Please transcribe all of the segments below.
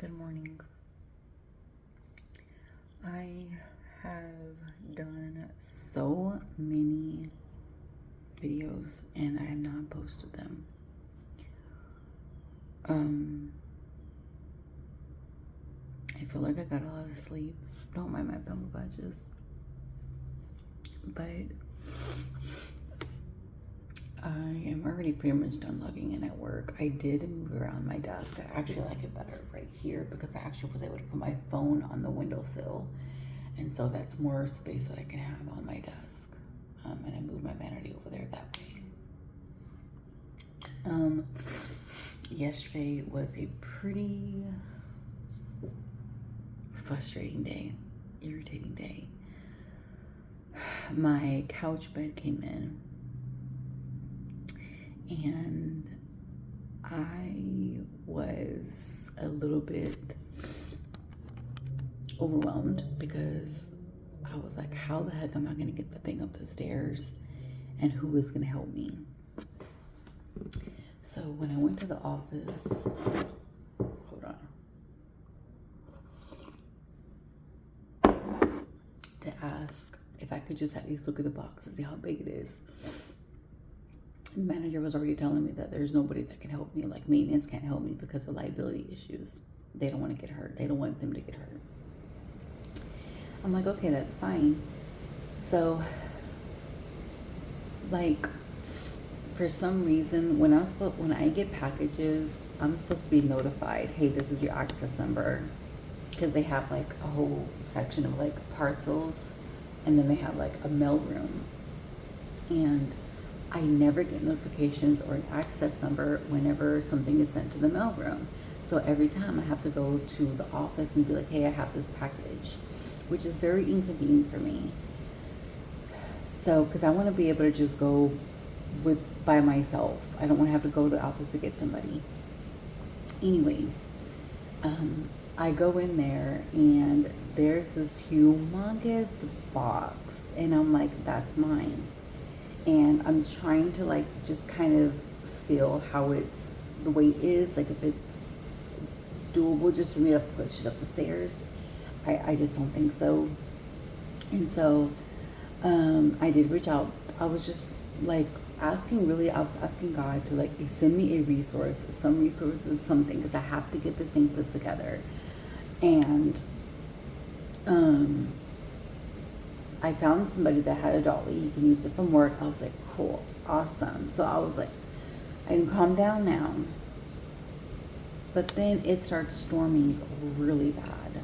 Good morning. I have done so many videos and I have not posted them. I feel like I got a lot of sleep. Don't mind my bumble patches. But I am already pretty much done logging in at work. I did move around my desk. I actually like it better right here because I actually was able to put my phone on the windowsill. And so that's more space that I can have on my desk. And I moved my vanity over there that way. Yesterday was a pretty frustrating day, irritating day. My couch bed came in and I was a little bit overwhelmed because I was like, how the heck am I going to get the thing up the stairs and who is going to help me? So when I went to the office, hold on, to ask if I could just at least look at the box and see how big it is. The manager was already telling me that there's nobody that can help me. Like maintenance can't help me because of liability issues. They don't want to get hurt. They don't want them to get hurt. I'm like, okay, that's fine. So, like, for some reason, when I get packages, I'm supposed to be notified, hey, this is your access number, because they have like a whole section of like parcels, and then they have like a mail room, and I never get notifications or an access number whenever something is sent to the mail room. So every time I have to go to the office and be like, hey, I have this package, which is very inconvenient for me. So, because I want to be able to just go by myself. I don't want to have to go to the office to get somebody. Anyways, I go in there and there's this humongous box, and I'm like, that's mine. And I'm trying to like just kind of feel how it's the way it is, like if it's doable just for me to push it up the stairs. I just don't think so. And so I did reach out. I was just like I was asking God to like send me a resource, some resources, something, because I have to get this thing put together. And I found somebody that had a dolly. You can use it from work. I was like, cool, awesome. So I was like, I can calm down now. But then it starts storming really bad.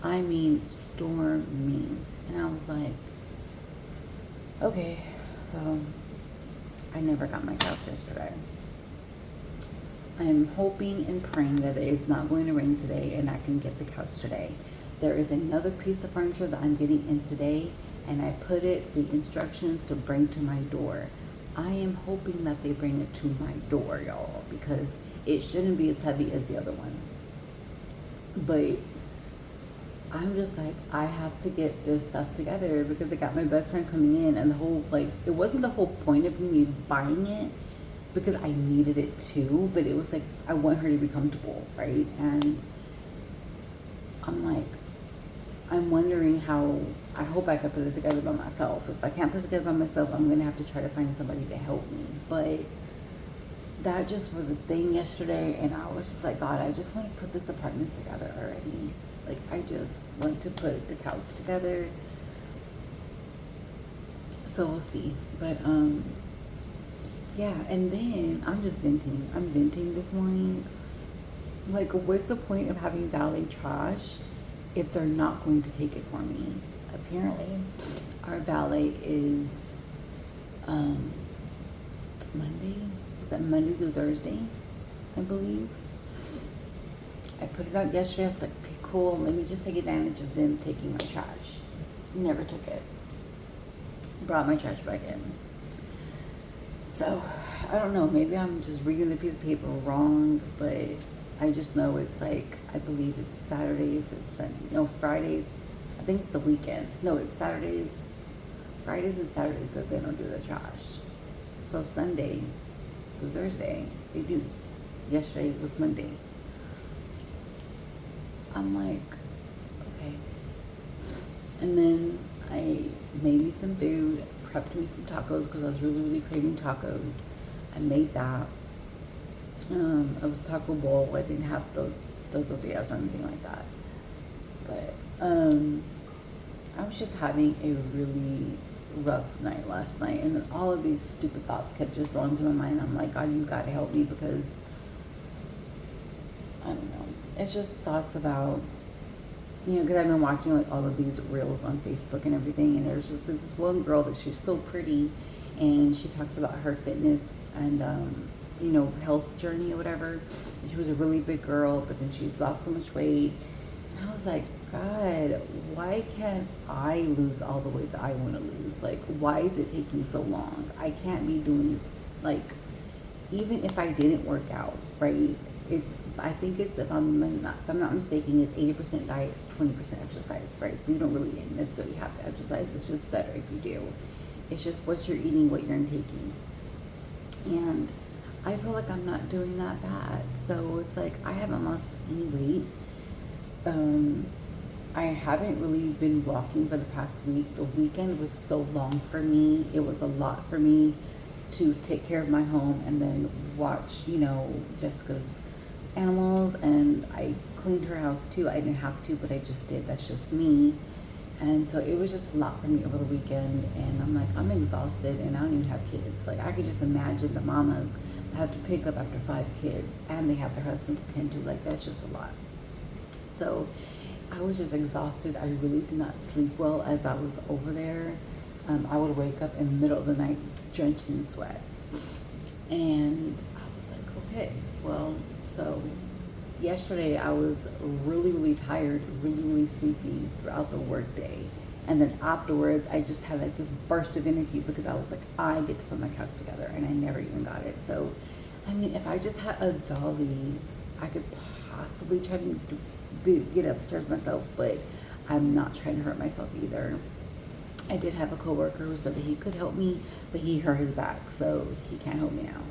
I mean, storming. And I was like, okay, so I never got my couch yesterday. I'm hoping and praying that it is not going to rain today and I can get the couch today. There is another piece of furniture that I'm getting in today, and I put the instructions to bring to my door. I am hoping that they bring it to my door, y'all, because it shouldn't be as heavy as the other one. But I'm just like, I have to get this stuff together because I got my best friend coming in, and the whole, like, it wasn't the whole point of me buying it because I needed it too, but it was like, I want her to be comfortable, right? And I'm like, I'm wondering how, I hope I can put it together by myself. If I can't put it together by myself, I'm going to have to try to find somebody to help me. But that just was a thing yesterday, and I was just like, God, I just want to put this apartment together already. Like, I just want to put the couch together. So we'll see. But, yeah, and then I'm just venting. I'm venting this morning. Like, what's the point of having valet trash if they're not going to take it for me? Apparently, our valet is Monday. Is that Monday through Thursday, I believe? I put it out yesterday. I was like, okay, cool. Let me just take advantage of them taking my trash. Never took it. Brought my trash back in. So, I don't know. Maybe I'm just reading the piece of paper wrong, but I just know it's like, I believe it's Saturdays, Fridays. I think it's the weekend. No, it's Saturdays, Fridays and Saturdays that they don't do the trash. So Sunday through Thursday, they do. Yesterday was Monday. I'm like, okay. And then I made me some food, prepped me some tacos because I was really, really craving tacos. I made that. It was taco bowl. I didn't have those tortillas or anything like that. But I was just having a really rough night last night, and then all of these stupid thoughts kept just rolling through my mind. I'm like, God, you got to help me, because I don't know. It's just thoughts about, because I've been watching like all of these reels on Facebook and everything, and there's just like, this one girl that she's so pretty, and she talks about her fitness and health journey or whatever. And she was a really big girl, but then she's lost so much weight. And I was like, God, why can't I lose all the weight that I want to lose? Like, why is it taking so long? I can't be doing, like, even if I didn't work out, right? I think it's, if I'm not mistaken, it's 80% diet, 20% exercise, right? So you don't really necessarily have to exercise. It's just better if you do. It's just what you're eating, what you're intaking. And I feel like I'm not doing that bad. So it's like, I haven't lost any weight. I haven't really been walking for the past week. The weekend was so long for me. It was a lot for me to take care of my home and then watch, Jessica's animals. And I cleaned her house too. I didn't have to, but I just did. That's just me. And so it was just a lot for me over the weekend. And I'm like, I'm exhausted, and I don't even have kids. Like, I could just imagine the mamas that have to pick up after 5 kids and they have their husband to tend to. Like, that's just a lot. So I was just exhausted. I really did not sleep well as I was over there. I would wake up in the middle of the night drenched in sweat. And I was like, okay, well, so yesterday I was really, really tired, really, really sleepy throughout the workday. And then afterwards, I just had like this burst of energy because I was like, I get to put my couch together, and I never even got it. So, I mean, if I just had a dolly, I could possibly try to get upstairs myself, but I'm not trying to hurt myself either. I did have a coworker who said that he could help me, but he hurt his back, so he can't help me now.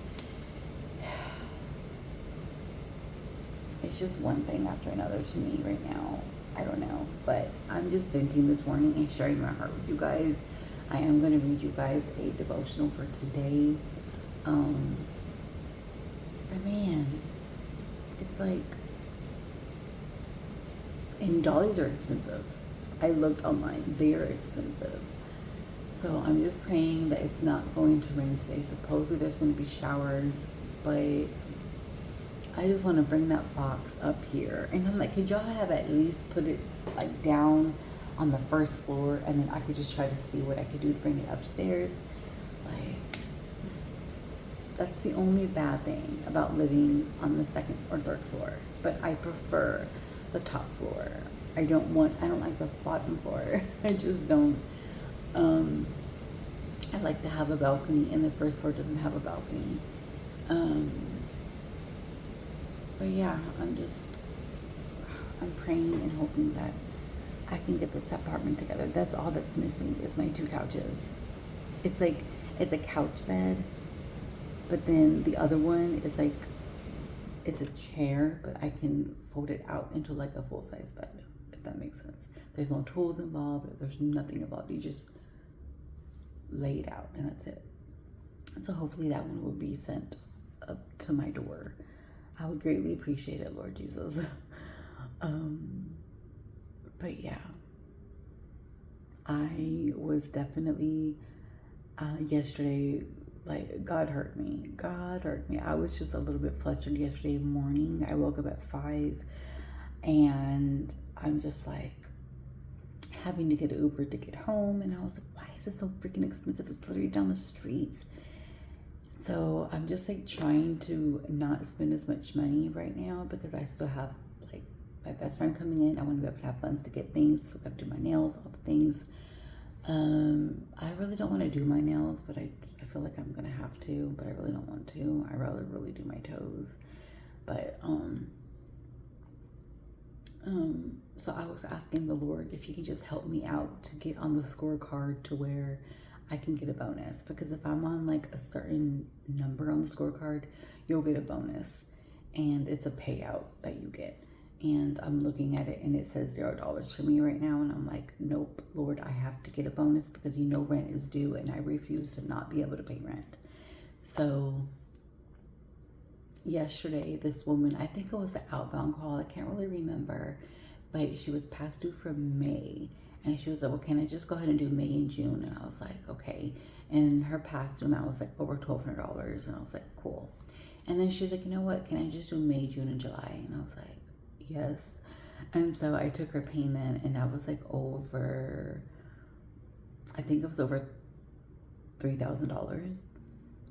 It's just one thing after another to me right now. I don't know, but I'm just venting this morning and sharing my heart with you guys. I am going to read you guys a devotional for today. But man, it's like, and dollies are expensive. I looked online. They are expensive. So I'm just praying that it's not going to rain today. Supposedly there's going to be showers, but I just want to bring that box up here. And I'm like, could y'all have at least put it like down on the first floor, and then I could just try to see what I could do to bring it upstairs? Like, that's the only bad thing about living on the second or third floor. But I prefer the top floor. I don't like the bottom floor. I just don't. I like to have a balcony, and the first floor doesn't have a balcony. But yeah, I'm praying and hoping that I can get this apartment together. That's all that's missing is my 2 couches. It's like, it's a couch bed, but then the other one is like, it's a chair, but I can fold it out into like a full-size bed, if that makes sense. There's no tools involved. There's nothing involved. You just lay it out, and that's it. And so hopefully that one will be sent up to my door. I would greatly appreciate it, Lord Jesus. But yeah, I was definitely yesterday, like, God hurt me. God hurt me. I was just a little bit flustered yesterday morning. I woke up at 5, and I'm just like having to get an Uber to get home. And I was like, why is it so freaking expensive? It's literally down the street. So I'm just like trying to not spend as much money right now, because I still have like my best friend coming in. I want to be able to have funds to get things. So I have to do my nails, all the things. I really don't want to do my nails, but I feel like I'm gonna have to, but I really don't want to. I rather really do my toes. But so I was asking the Lord if he could just help me out to get on the scorecard to where I can get a bonus. Because if I'm on like a certain number on the scorecard, you'll get a bonus, and it's a payout that you get. And I'm looking at it and it says $0 for me right now. And I'm like, nope, Lord, I have to get a bonus because rent is due and I refuse to not be able to pay rent. So yesterday, this woman, I think it was an outbound call, I can't really remember, but she was past due for May. And she was like, well, can I just go ahead and do May and June? And I was like, okay. And her past due amount was like over $1,200. And I was like, cool. And then she's like, you know what? Can I just do May, June, and July? And I was like, yes. And so I took her payment, and that was like over, I think it was over $3,000.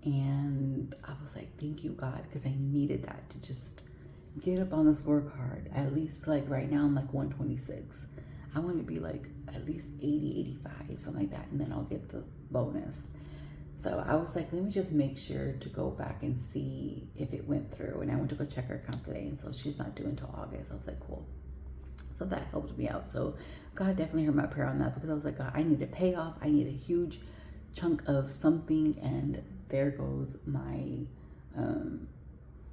And I was like, thank you, God, because I needed that to just get up on the scorecard. At least like right now I'm like 126. I want to be like at least 80, 85, something like that, and then I'll get the bonus. So I was like, let me just make sure to go back and see if it went through. And I went to go check her account today, and so she's not due until August. I was like, cool. So that helped me out. So God definitely heard my prayer on that, because I was like, God, I need a payoff. I need a huge chunk of something, and there goes my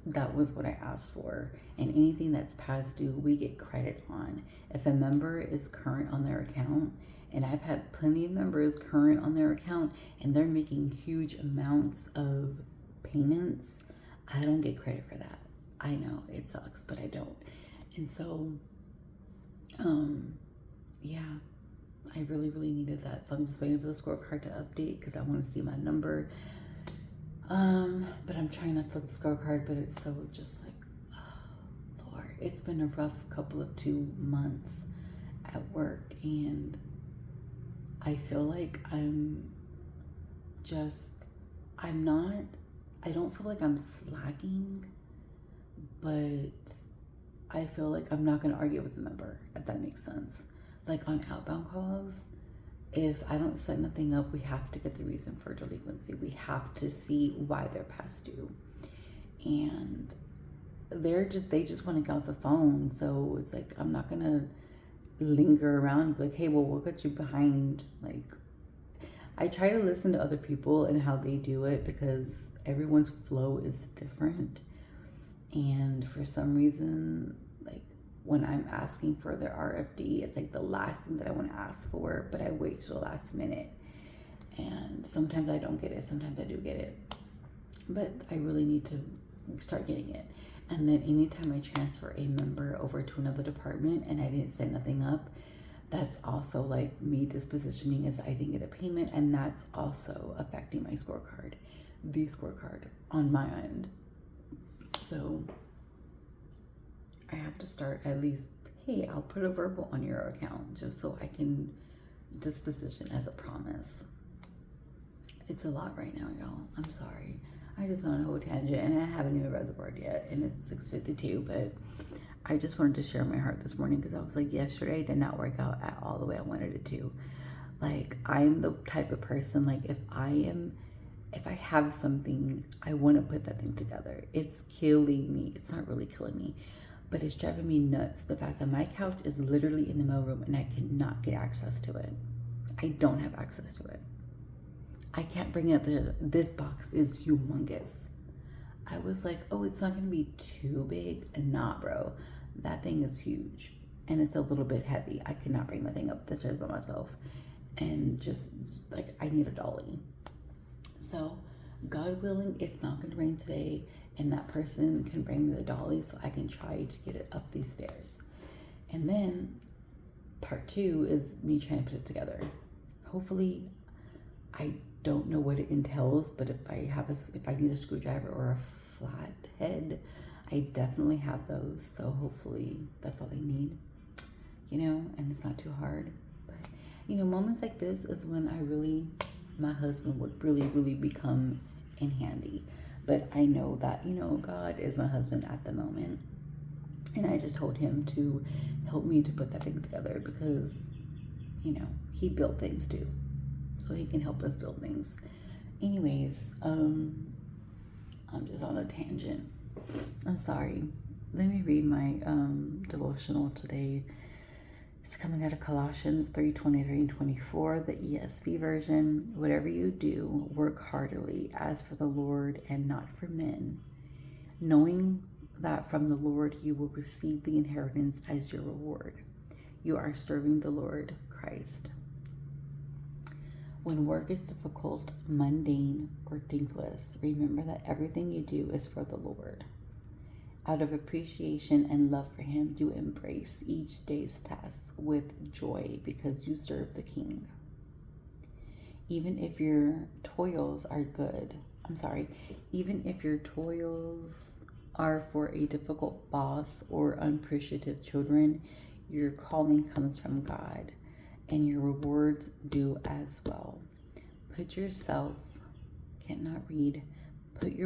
that was what I asked for. And anything that's past due, we get credit on. If a member is current on their account, and I've had plenty of members current on their account and they're making huge amounts of payments, I don't get credit for that. I know it sucks, but I don't. And so yeah, I really, really needed that. So I'm just waiting for the scorecard to update because I want to see my number. But I'm trying not to look at the scorecard, but it's so just like, oh, Lord, it's been a rough couple of 2 months at work, and I feel like I don't feel like I'm slacking, but I feel like I'm not going to argue with the member, if that makes sense. Like on outbound calls, if I don't set nothing up, we have to get the reason for delinquency. We have to see why they're past due. And they just want to get off the phone. So it's like, I'm not going to linger around like, hey, well, we'll get you behind. Like, I try to listen to other people and how they do it, because everyone's flow is different. And for some reason, like when I'm asking for their RFD, it's like the last thing that I want to ask for, but I wait till the last minute. And sometimes I don't get it, sometimes I do get it. But I really need to start getting it. And then anytime I transfer a member over to another department and I didn't set nothing up, that's also like me dispositioning as I didn't get a payment, and that's also affecting my scorecard, the scorecard on my end. So I have to start at least, hey, I'll put a verbal on your account just so I can disposition as a promise. It's a lot right now, y'all. I'm sorry. I just went on a whole tangent and I haven't even read the word yet, and it's 6:52, but I just wanted to share my heart this morning because I was like, yesterday did not work out at all the way I wanted it to. Like, I'm the type of person, like if I have something, I want to put that thing together. It's killing me. It's not really killing me, but it's driving me nuts. The fact that my couch is literally in the mailroom and I cannot get access to it. I don't have access to it. I can't bring it up. This box is humongous. I was like, oh, it's not going to be too big. Nah, bro. That thing is huge. And it's a little bit heavy. I could not bring the thing up the stairs by myself. And just, like, I need a dolly. So, God willing, it's not going to rain today. And that person can bring me the dolly so I can try to get it up these stairs. And then, part 2 is me trying to put it together. Hopefully, I don't know what it entails, but if I need a screwdriver or a flat head, I definitely have those. So hopefully that's all they need, and it's not too hard. But moments like this is when my husband would really, really become in handy. But I know that, God is my husband at the moment. And I just told him to help me to put that thing together because, he built things too. So he can help us build things. Anyways, I'm just on a tangent. I'm sorry. Let me read my devotional today. It's coming out of Colossians 3:23 and 24, the ESV version. Whatever you do, work heartily as for the Lord and not for men, knowing that from the Lord you will receive the inheritance as your reward. You are serving the Lord Christ. When work is difficult, mundane, or thankless, remember that everything you do is for the Lord. Out of appreciation and love for Him, you embrace each day's task with joy because you serve the King. Even if your toils are even if your toils are for a difficult boss or unappreciative children, your calling comes from God, and your rewards do as well. Put your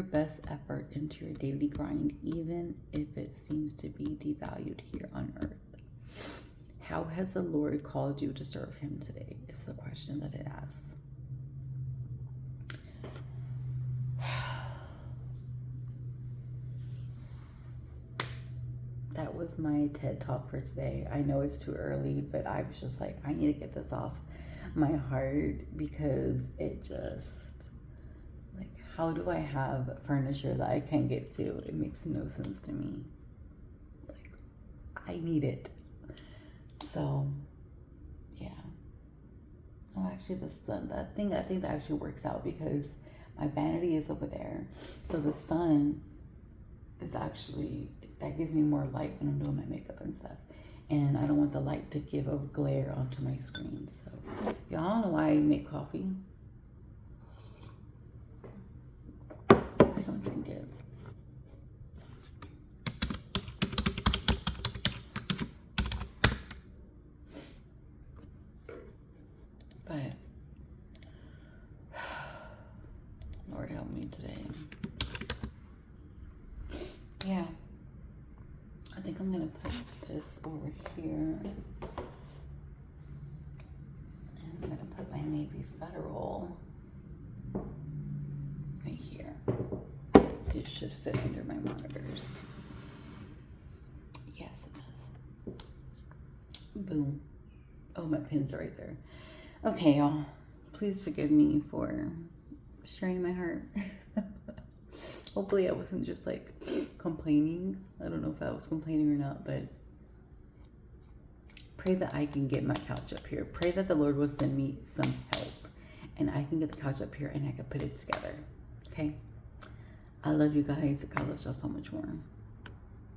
best effort into your daily grind, even if it seems to be devalued here on earth. How has the Lord called you to serve Him today? Is the question that it asks. That was my TED Talk for today. I know it's too early, but I was just like, I need to get this off my heart because it just, like, how do I have furniture that I can't get to? It makes no sense to me. Like, I need it. So, yeah. Oh, actually, the sun, I think that actually works out because my vanity is over there. So the sun is actually, that gives me more light when I'm doing my makeup and stuff. And I don't want the light to give a glare onto my screen. So, y'all, don't know why I make coffee. I don't drink it. But, Lord help me today. Yeah. I think I'm going to put this over here. And I'm going to put my Navy Federal right here. It should fit under my monitors. Yes, it does. Boom. Oh, my pins are right there. Okay, y'all. Please forgive me for sharing my heart. Hopefully I wasn't just like complaining. I don't know if I was complaining or not, but pray that I can get my couch up here. Pray that the Lord will send me some help and I can get the couch up here and I can put it together. Okay? I love you guys. God loves y'all so much more.